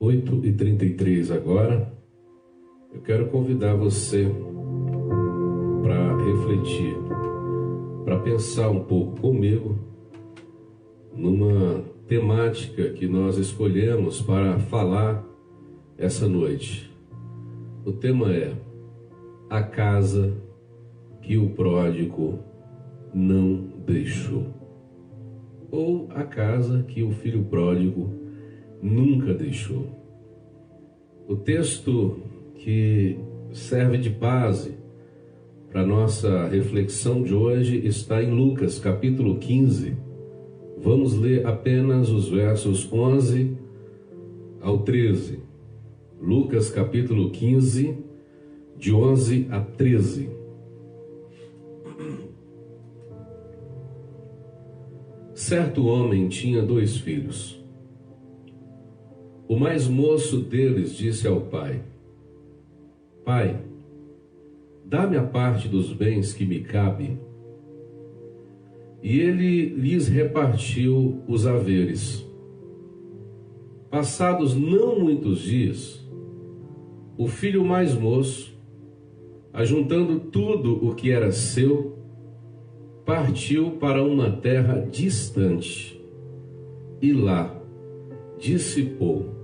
8h33 agora. Eu quero convidar você para refletir, para pensar um pouco comigo numa temática que nós escolhemos para falar essa noite. O tema é a casa que o pródigo não deixou, ou a casa que o filho pródigo nunca deixou. O texto que serve de base para nossa reflexão de hoje está em Lucas capítulo 15. Vamos ler apenas os versos 11 ao 13. Lucas capítulo 15, de 11 a 13. Certo homem tinha 2 filhos. O mais moço deles disse ao pai: Pai, dá-me a parte dos bens que me cabe. E ele lhes repartiu os haveres. Passados não muitos dias, o filho mais moço, ajuntando tudo o que era seu, partiu para uma terra distante e lá dissipou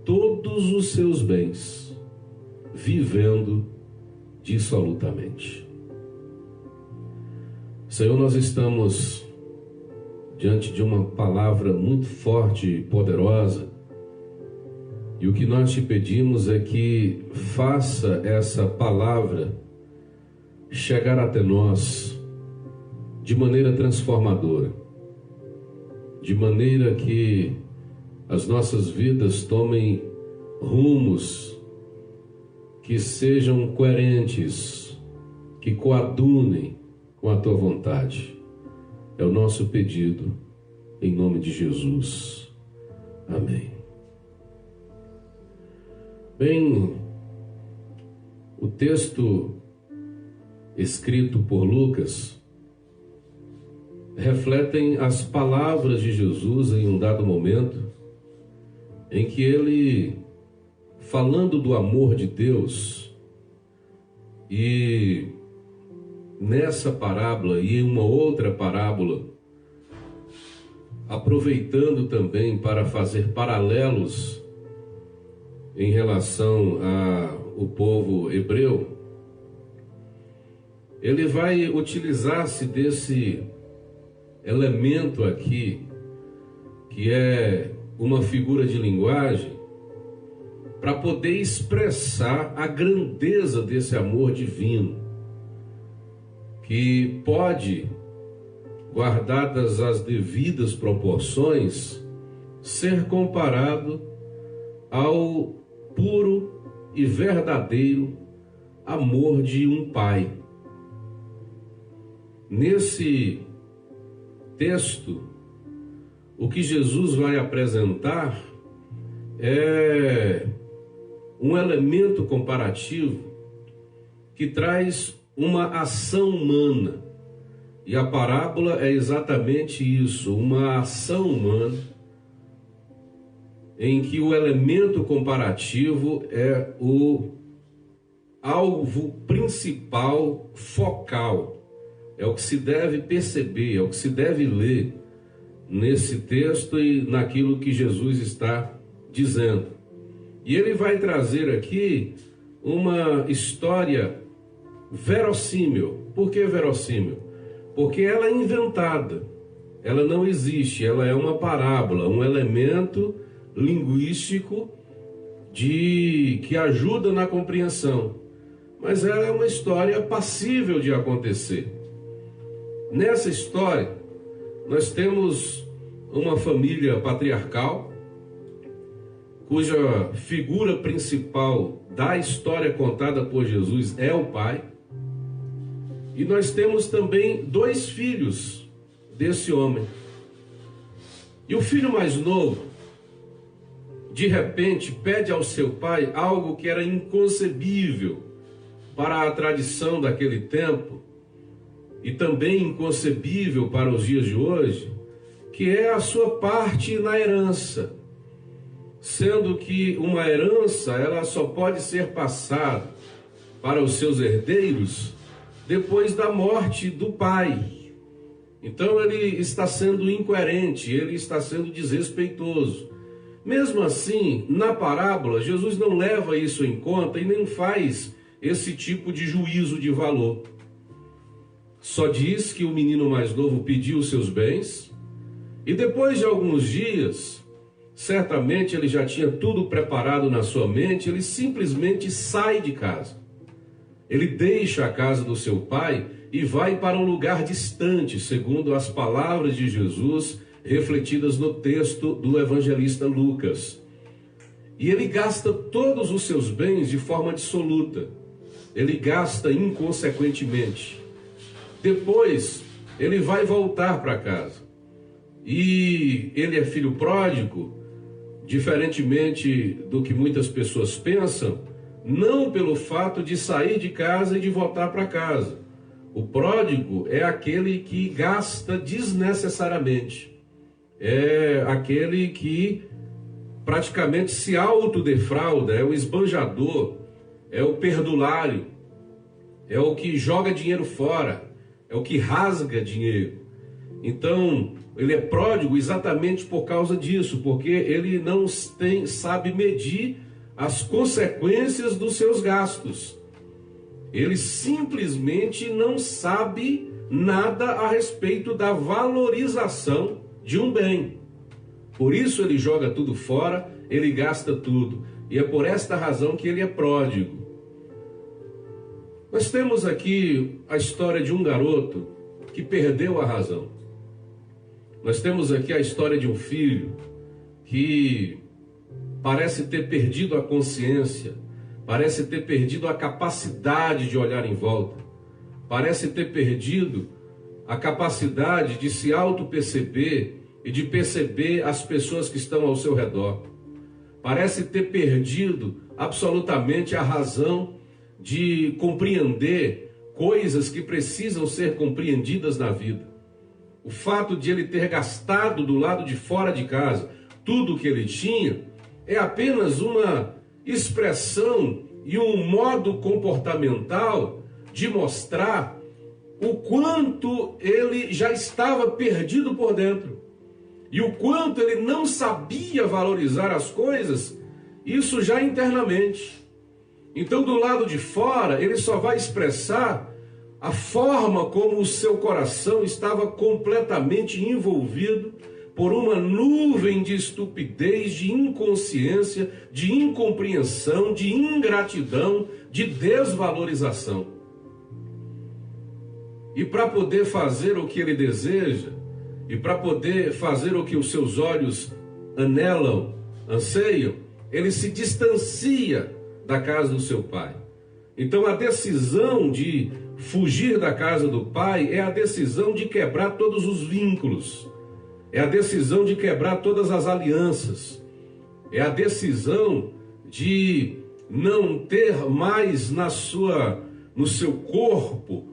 todos os seus bens, vivendo dissolutamente. Senhor, nós estamos diante de uma palavra muito forte e poderosa, e o que nós te pedimos é que faça essa palavra chegar até nós de maneira transformadora, de maneira que as nossas vidas tomem rumos que sejam coerentes, que coadunem com a tua vontade. É o nosso pedido, em nome de Jesus. Amém. Bem, o texto escrito por Lucas refletem as palavras de Jesus em um dado momento, em que ele, falando do amor de Deus, e nessa parábola e em uma outra parábola, aproveitando também para fazer paralelos em relação ao povo hebreu, ele vai utilizar-se desse elemento aqui, que é uma figura de linguagem, para poder expressar a grandeza desse amor divino, que pode, guardadas as devidas proporções, ser comparado ao puro e verdadeiro amor de um pai. Nesse texto, o que Jesus vai apresentar é um elemento comparativo que traz uma ação humana. E a parábola é exatamente isso, uma ação humana, em que o elemento comparativo é o alvo principal, focal. É o que se deve perceber, é o que se deve ler nesse texto e naquilo que Jesus está dizendo. E ele vai trazer aqui uma história verossímil. Por que verossímil? Porque ela é inventada, ela não existe, ela é uma parábola, um elemento linguístico que ajuda na compreensão, mas ela é uma história passível de acontecer. Nessa história, nós temos uma família patriarcal, cuja figura principal da história contada por Jesus é o pai. E nós temos também 2 filhos desse homem. E o filho mais novo, de repente, pede ao seu pai algo que era inconcebível para a tradição daquele tempo, e também inconcebível para os dias de hoje, que é a sua parte na herança. sendo que uma herança ela só pode ser passada para os seus herdeiros depois da morte do pai. Então ele está sendo incoerente, ele está sendo desrespeitoso. Mesmo assim, na parábola, Jesus não leva isso em conta e nem faz esse tipo de juízo de valor. Só diz que o menino mais novo pediu os seus bens e depois de alguns dias, certamente ele já tinha tudo preparado na sua mente, ele simplesmente sai de casa. Ele deixa a casa do seu pai e vai para um lugar distante, segundo as palavras de Jesus refletidas no texto do evangelista Lucas. E ele gasta todos os seus bens de forma dissoluta. Ele gasta inconsequentemente. Depois, ele vai voltar para casa. E ele é filho pródigo, diferentemente do que muitas pessoas pensam, não pelo fato de sair de casa e de voltar para casa. O pródigo é aquele que gasta desnecessariamente. É aquele que praticamente se autodefrauda, é o esbanjador, é o perdulário, é o que joga dinheiro fora, é o que rasga dinheiro. Então, ele é pródigo exatamente por causa disso, porque ele não sabe medir as consequências dos seus gastos. Ele simplesmente não sabe nada a respeito da valorização de um bem. Por isso ele joga tudo fora, ele gasta tudo. E é por esta razão que ele é pródigo. Nós temos aqui a história de um garoto que perdeu a razão. Nós temos aqui a história de um filho que parece ter perdido a consciência, parece ter perdido a capacidade de olhar em volta, parece ter perdido a capacidade de se auto-perceber e de perceber as pessoas que estão ao seu redor. Parece ter perdido absolutamente a razão de compreender coisas que precisam ser compreendidas na vida. O fato de ele ter gastado do lado de fora de casa tudo o que ele tinha é apenas uma expressão e um modo comportamental de mostrar o quanto ele já estava perdido por dentro e o quanto ele não sabia valorizar as coisas, isso já internamente. Então, do lado de fora, ele só vai expressar a forma como o seu coração estava completamente envolvido por uma nuvem de estupidez, de inconsciência, de incompreensão, de ingratidão, de desvalorização. E para poder fazer o que ele deseja, e para poder fazer o que os seus olhos anelam, anseiam, ele se distancia da casa do seu pai. Então a decisão de fugir da casa do pai é a decisão de quebrar todos os vínculos, é a decisão de quebrar todas as alianças, é a decisão de não ter mais no seu corpo,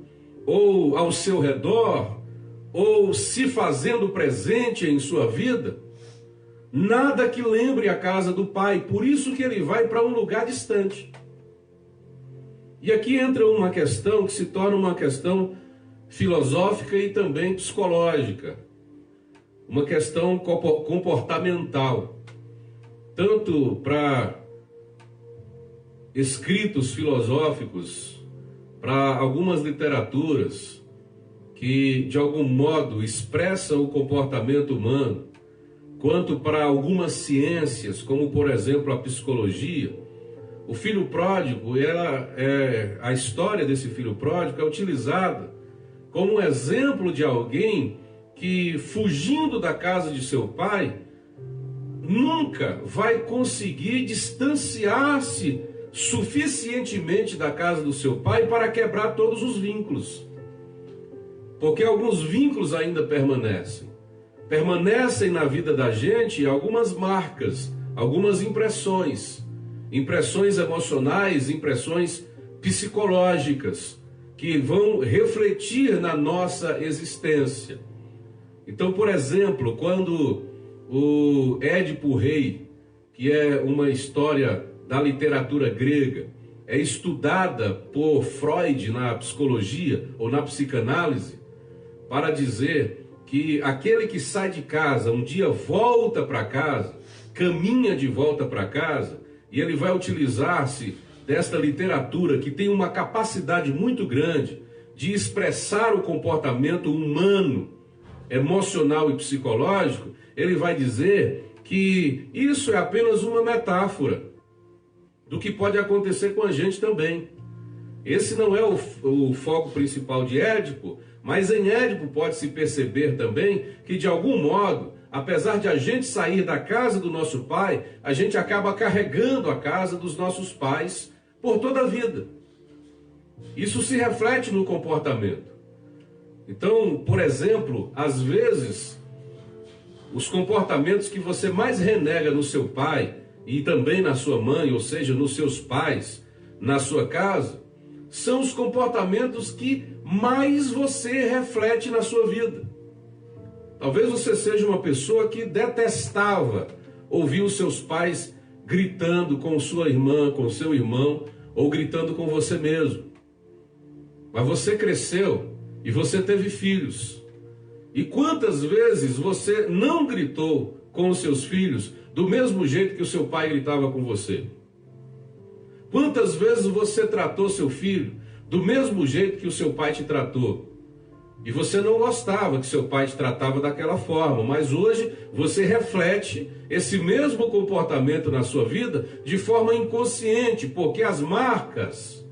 ou ao seu redor, ou se fazendo presente em sua vida, nada que lembre a casa do pai. Por isso que ele vai para um lugar distante. E aqui entra uma questão que se torna uma questão filosófica e também psicológica, uma questão comportamental, tanto para escritos filosóficos, para algumas literaturas que de algum modo expressam o comportamento humano, quanto para algumas ciências, como por exemplo a psicologia. O filho pródigo, a história desse filho pródigo é utilizada como um exemplo de alguém que, fugindo da casa de seu pai, nunca vai conseguir distanciar-se suficientemente da casa do seu pai para quebrar todos os vínculos. Porque alguns vínculos ainda permanecem na vida da gente algumas marcas, algumas impressões emocionais, impressões psicológicas, que vão refletir na nossa existência. Então, por exemplo, quando o Édipo Rei, que é uma história da literatura grega, é estudada por Freud na psicologia ou na psicanálise, para dizer que aquele que sai de casa, um dia volta para casa, caminha de volta para casa, e ele vai utilizar-se desta literatura que tem uma capacidade muito grande de expressar o comportamento humano, emocional e psicológico. Ele vai dizer que isso é apenas uma metáfora do que pode acontecer com a gente também. Esse não é o foco principal de Édipo, mas em Édipo pode-se perceber também que, de algum modo, apesar de a gente sair da casa do nosso pai, a gente acaba carregando a casa dos nossos pais por toda a vida. Isso se reflete no comportamento. Então, por exemplo, às vezes, os comportamentos que você mais renega no seu pai e também na sua mãe, ou seja, nos seus pais, na sua casa, são os comportamentos que mais você reflete na sua vida. Talvez você seja uma pessoa que detestava ouvir os seus pais gritando com sua irmã, com seu irmão, ou gritando com você mesmo. Mas você cresceu e você teve filhos. E quantas vezes você não gritou com os seus filhos do mesmo jeito que o seu pai gritava com você? Quantas vezes você tratou seu filho do mesmo jeito que o seu pai te tratou? E você não gostava que seu pai te tratava daquela forma, mas hoje você reflete esse mesmo comportamento na sua vida de forma inconsciente, porque as marcas,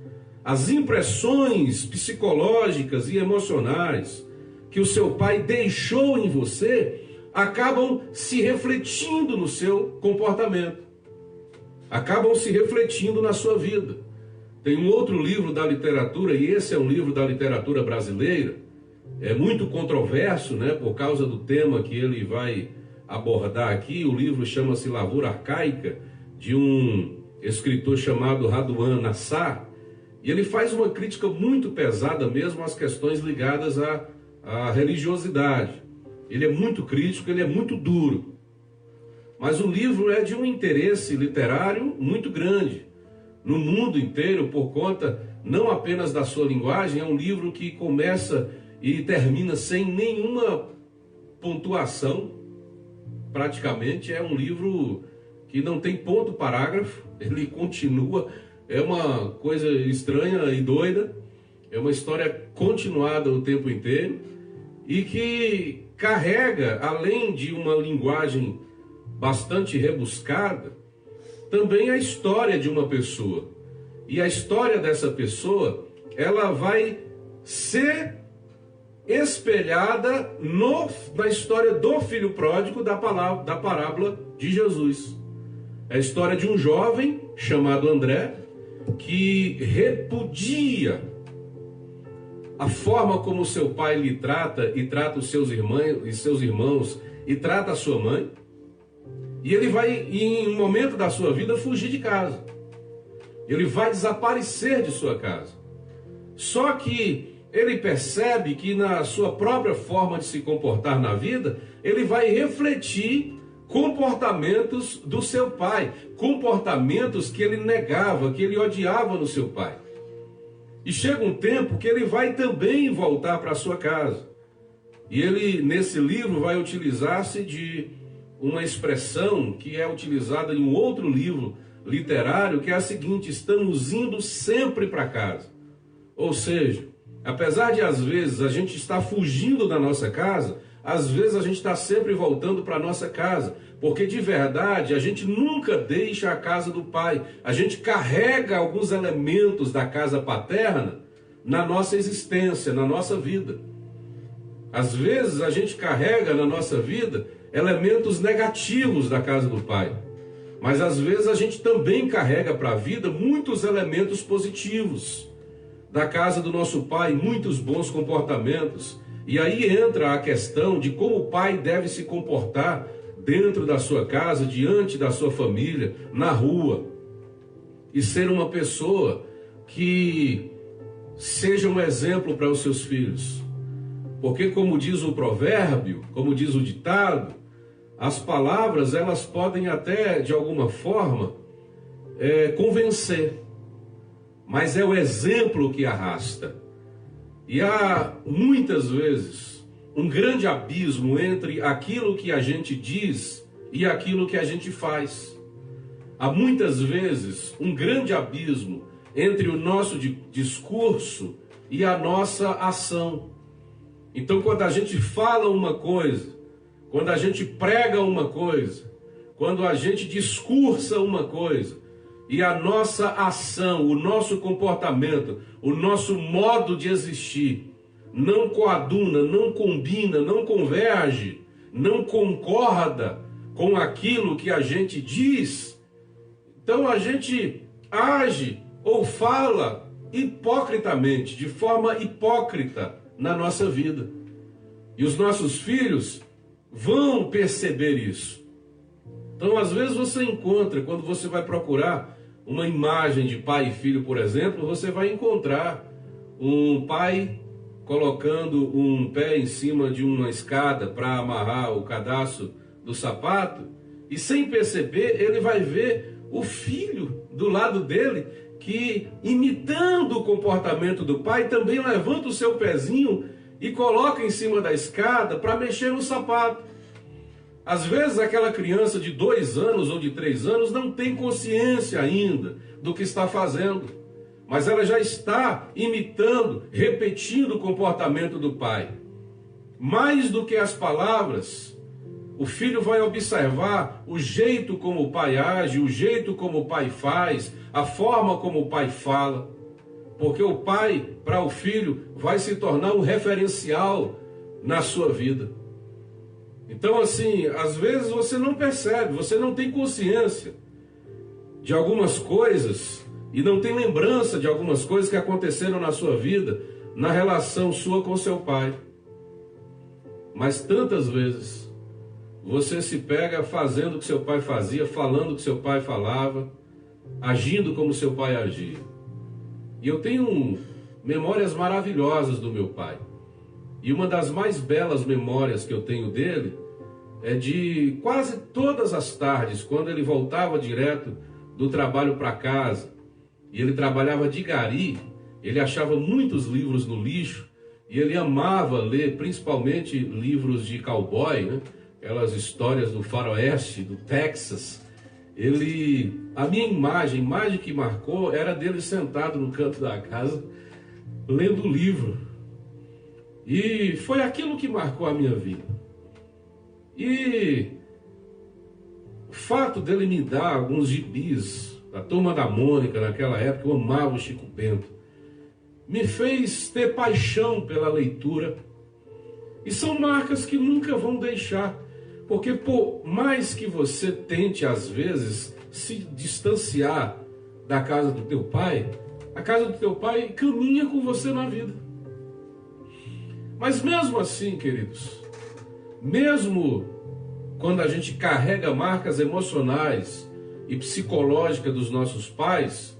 as impressões psicológicas e emocionais que o seu pai deixou em você acabam se refletindo no seu comportamento, acabam se refletindo na sua vida. Tem um outro livro da literatura, e esse é um livro da literatura brasileira, é muito controverso, né, por causa do tema que ele vai abordar aqui. O livro chama-se Lavoura Arcaica, de um escritor chamado Raduan Nassar, e ele faz uma crítica muito pesada mesmo às questões ligadas à religiosidade. Ele é muito crítico, ele é muito duro, mas o livro é de um interesse literário muito grande no mundo inteiro, por conta não apenas da sua linguagem. É um livro que começa e termina sem nenhuma pontuação, praticamente. É um livro que não tem ponto parágrafo, ele continua, é uma coisa estranha e doida, é uma história continuada o tempo inteiro, e que carrega, além de uma linguagem bastante rebuscada, também a história de uma pessoa. E a história dessa pessoa, ela vai ser espelhada na história do filho pródigo da parábola de Jesus. É a história de um jovem chamado André, que repudia a forma como seu pai lhe trata e trata os seus irmãos e trata a sua mãe. E ele vai, em um momento da sua vida, fugir de casa. Ele vai desaparecer de sua casa. Só que ele percebe que na sua própria forma de se comportar na vida, ele vai refletir comportamentos do seu pai, comportamentos que ele negava, que ele odiava no seu pai. E chega um tempo que ele vai também voltar para sua casa. E ele, nesse livro, vai utilizar-se de uma expressão que é utilizada em um outro livro literário, que é a seguinte: estamos indo sempre para casa. Ou seja, apesar de às vezes a gente estar fugindo da nossa casa, às vezes a gente está sempre voltando para a nossa casa, porque de verdade a gente nunca deixa a casa do pai. A gente carrega alguns elementos da casa paterna na nossa existência, na nossa vida. Às vezes a gente carrega na nossa vida elementos negativos da casa do pai, mas às vezes a gente também carrega para a vida muitos elementos positivos da casa do nosso pai, muitos bons comportamentos. E aí entra a questão de como o pai deve se comportar dentro da sua casa, diante da sua família, na rua, e ser uma pessoa que seja um exemplo para os seus filhos. Porque, como diz o provérbio, como diz o ditado, As palavras, elas podem até, de alguma forma, convencer, mas é o exemplo que arrasta. E há, muitas vezes, um grande abismo entre aquilo que a gente diz e aquilo que a gente faz. Há muitas vezes um grande abismo entre o nosso discurso e a nossa ação. Então, quando a gente fala uma coisa, quando a gente prega uma coisa, quando a gente discursa uma coisa, e a nossa ação, o nosso comportamento, o nosso modo de existir, não coaduna, não combina, não converge, não concorda com aquilo que a gente diz, então a gente age ou fala hipocritamente, de forma hipócrita na nossa vida. E os nossos filhos vão perceber isso. Então, às vezes você encontra, quando você vai procurar uma imagem de pai e filho, por exemplo, você vai encontrar um pai colocando um pé em cima de uma escada para amarrar o cadarço do sapato, e sem perceber, ele vai ver o filho do lado dele, que imitando o comportamento do pai, também levanta o seu pezinho e coloca em cima da escada para mexer no sapato. Às vezes aquela criança de 2 anos ou de 3 anos não tem consciência ainda do que está fazendo, mas ela já está imitando, repetindo o comportamento do pai. Mais do que as palavras, o filho vai observar o jeito como o pai age, o jeito como o pai faz, a forma como o pai fala, porque o pai, para o filho, vai se tornar um referencial na sua vida. Então, assim, às vezes você não percebe, você não tem consciência de algumas coisas e não tem lembrança de algumas coisas que aconteceram na sua vida, na relação sua com seu pai. Mas tantas vezes você se pega fazendo o que seu pai fazia, falando o que seu pai falava, agindo como seu pai agia. E eu tenho memórias maravilhosas do meu pai. E uma das mais belas memórias que eu tenho dele é de quase todas as tardes, quando ele voltava direto do trabalho para casa, e ele trabalhava de gari, ele achava muitos livros no lixo, e ele amava ler, principalmente livros de cowboy, né? Aquelas histórias do faroeste, do Texas. A minha imagem que marcou era dele sentado no canto da casa, lendo o livro. E foi aquilo que marcou a minha vida. E o fato dele me dar alguns gibis, da Turma da Mônica, naquela época, eu amava o Chico Bento, me fez ter paixão pela leitura. E são marcas que nunca vão deixar, porque por mais que você tente, às vezes, se distanciar da casa do teu pai, a casa do teu pai caminha com você na vida. Mas mesmo assim, queridos, mesmo quando a gente carrega marcas emocionais e psicológicas dos nossos pais,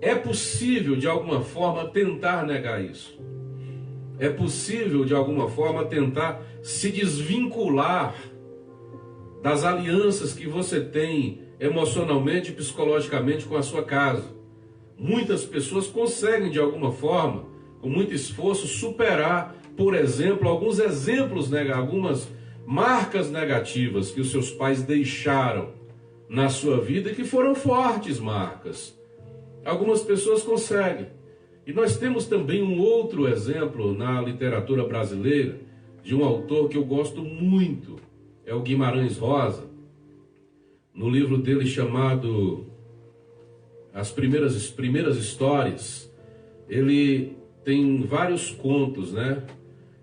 é possível, de alguma forma, tentar negar isso. É possível, de alguma forma, tentar se desvincular das alianças que você tem emocionalmente e psicologicamente com a sua casa. Muitas pessoas conseguem, de alguma forma, com muito esforço, superar, por exemplo, alguns exemplos, algumas marcas negativas que os seus pais deixaram na sua vida e que foram fortes marcas. Algumas pessoas conseguem. E nós temos também um outro exemplo na literatura brasileira de um autor que eu gosto muito, é o Guimarães Rosa. No livro dele chamado As Primeiras Histórias, ele tem vários contos, né?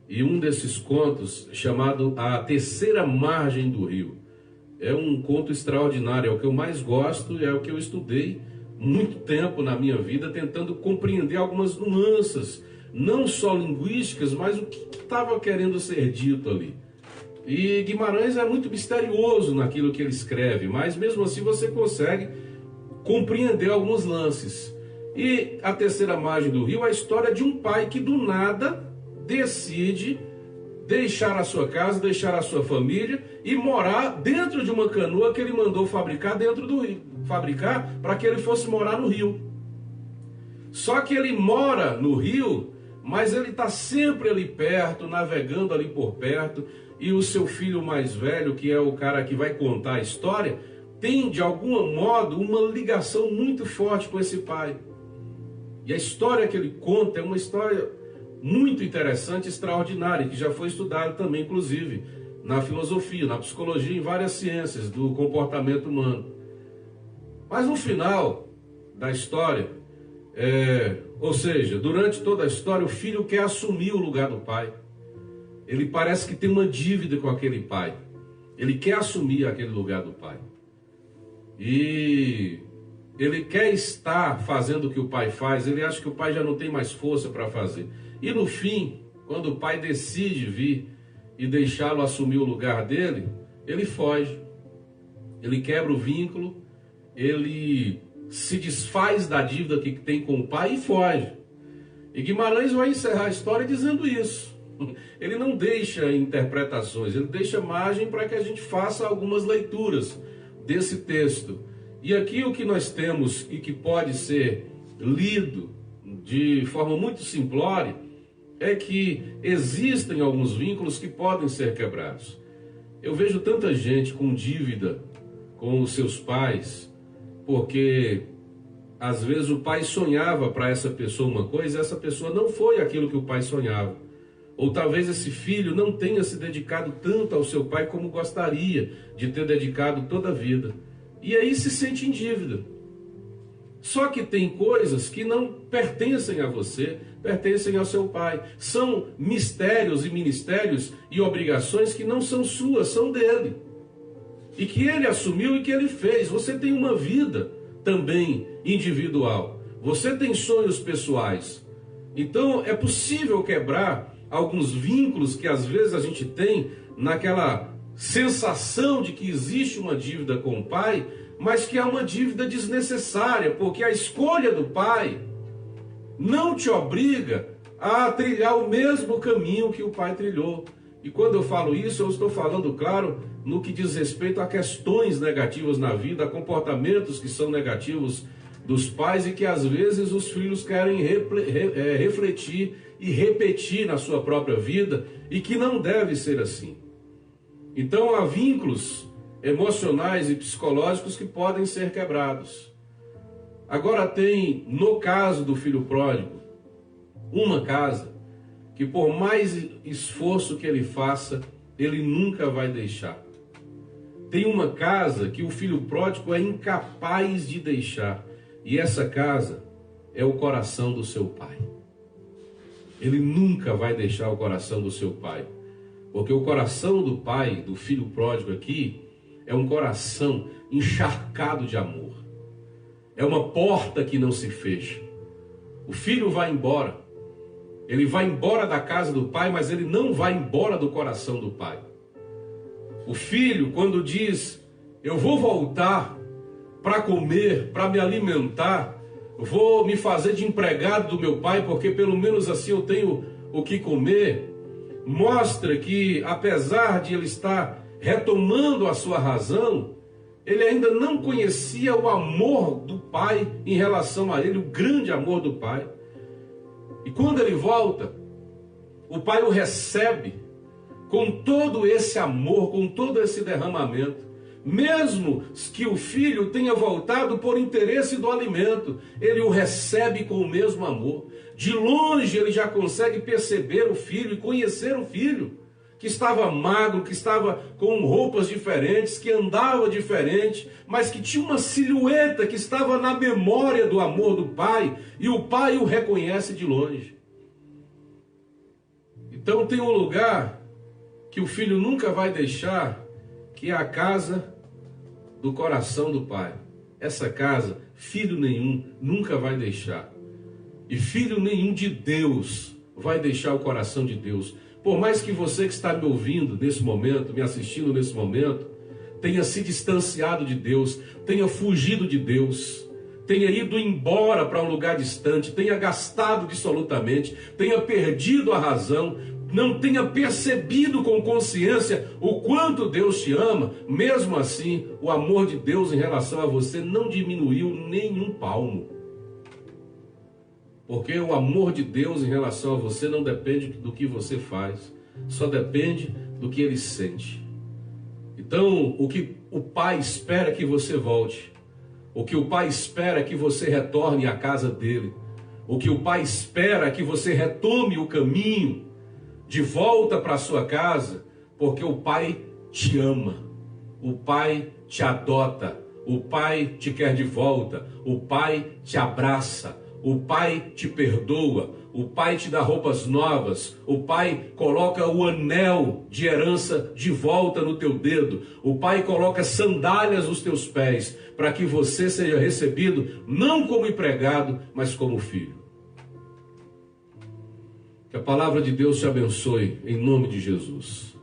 E um desses contos, chamado A Terceira Margem do Rio, é um conto extraordinário, é o que eu mais gosto e é o que eu estudei muito tempo na minha vida, tentando compreender algumas nuances, não só linguísticas, mas o que estava querendo ser dito ali. E Guimarães é muito misterioso naquilo que ele escreve, mas mesmo assim você consegue compreender alguns lances. E A Terceira Margem do Rio é a história de um pai que do nada decide deixar a sua casa, deixar a sua família e morar dentro de uma canoa que ele mandou fabricar dentro do rio, fabricar para que ele fosse morar no rio. Só que ele mora no rio, mas ele está sempre ali perto, navegando ali por perto, e o seu filho mais velho, que é o cara que vai contar a história, tem de algum modo uma ligação muito forte com esse pai. E a história que ele conta é uma história muito interessante, extraordinária, que já foi estudada também, inclusive, na filosofia, na psicologia, em várias ciências do comportamento humano. Mas no final da história, ou seja, durante toda a história, o filho quer assumir o lugar do pai. Ele parece que tem uma dívida com aquele pai. Ele quer assumir aquele lugar do pai. E ele quer estar fazendo o que o pai faz, ele acha que o pai já não tem mais força para fazer. E no fim, quando o pai decide vir e deixá-lo assumir o lugar dele, ele foge. Ele quebra o vínculo, ele se desfaz da dívida que tem com o pai e foge. E Guimarães vai encerrar a história dizendo isso. Ele não deixa interpretações, ele deixa margem para que a gente faça algumas leituras desse texto. E aqui o que nós temos e que pode ser lido de forma muito simplória é que existem alguns vínculos que podem ser quebrados. Eu vejo tanta gente com dívida com os seus pais, porque às vezes o pai sonhava para essa pessoa uma coisa e essa pessoa não foi aquilo que o pai sonhava. Ou talvez esse filho não tenha se dedicado tanto ao seu pai como gostaria de ter dedicado toda a vida. E aí se sente em dívida. Só que tem coisas que não pertencem a você, pertencem ao seu pai. São mistérios e ministérios e obrigações que não são suas, são dele. E que ele assumiu e que ele fez. Você tem uma vida também individual. Você tem sonhos pessoais. Então é possível quebrar alguns vínculos que às vezes a gente tem naquela sensação de que existe uma dívida com o pai, mas que é uma dívida desnecessária, porque a escolha do pai não te obriga a trilhar o mesmo caminho que o pai trilhou. E quando eu falo isso, eu estou falando, claro, no que diz respeito a questões negativas na vida, a comportamentos que são negativos dos pais e que às vezes os filhos querem refletir e repetir na sua própria vida e que não deve ser assim. Então há vínculos emocionais e psicológicos que podem ser quebrados. Agora tem, no caso do filho pródigo, uma casa que por mais esforço que ele faça, ele nunca vai deixar. Tem uma casa que o filho pródigo é incapaz de deixar. E essa casa é o coração do seu pai. Ele nunca vai deixar o coração do seu pai. Porque o coração do pai, do filho pródigo aqui, é um coração encharcado de amor. É uma porta que não se fecha. O filho vai embora. Ele vai embora da casa do pai, mas ele não vai embora do coração do pai. O filho, quando diz, eu vou voltar para comer, para me alimentar, vou me fazer de empregado do meu pai, porque pelo menos assim eu tenho o que comer, mostra que apesar de ele estar retomando a sua razão, ele ainda não conhecia o amor do pai em relação a ele, o grande amor do pai. E quando ele volta, o pai o recebe com todo esse amor, com todo esse derramamento. Mesmo que o filho tenha voltado por interesse do alimento, ele o recebe com o mesmo amor. De longe ele já consegue perceber o filho e conhecer o filho, que estava magro, que estava com roupas diferentes, que andava diferente, mas que tinha uma silhueta que estava na memória do amor do pai, e o pai o reconhece de longe. Então tem um lugar que o filho nunca vai deixar, que é a casa do coração do pai. Essa casa, filho nenhum nunca vai deixar. E filho nenhum de Deus vai deixar o coração de Deus. Por mais que você que está me ouvindo nesse momento, me assistindo nesse momento, tenha se distanciado de Deus, tenha fugido de Deus, tenha ido embora para um lugar distante, tenha gastado dissolutamente, tenha perdido a razão, não tenha percebido com consciência o quanto Deus te ama, mesmo assim, o amor de Deus em relação a você não diminuiu nem um palmo. Porque o amor de Deus em relação a você não depende do que você faz, só depende do que Ele sente. Então, o que o Pai espera é que você volte. O que o Pai espera é que você retorne à casa dele. O que o Pai espera é que você retome o caminho de volta para a sua casa, porque o Pai te ama. O Pai te adota. O Pai te quer de volta. O Pai te abraça. O Pai te perdoa. O Pai te dá roupas novas. O Pai coloca o anel de herança de volta no teu dedo. O Pai coloca sandálias nos teus pés, para que você seja recebido não como empregado, mas como filho. Que a palavra de Deus te abençoe em nome de Jesus.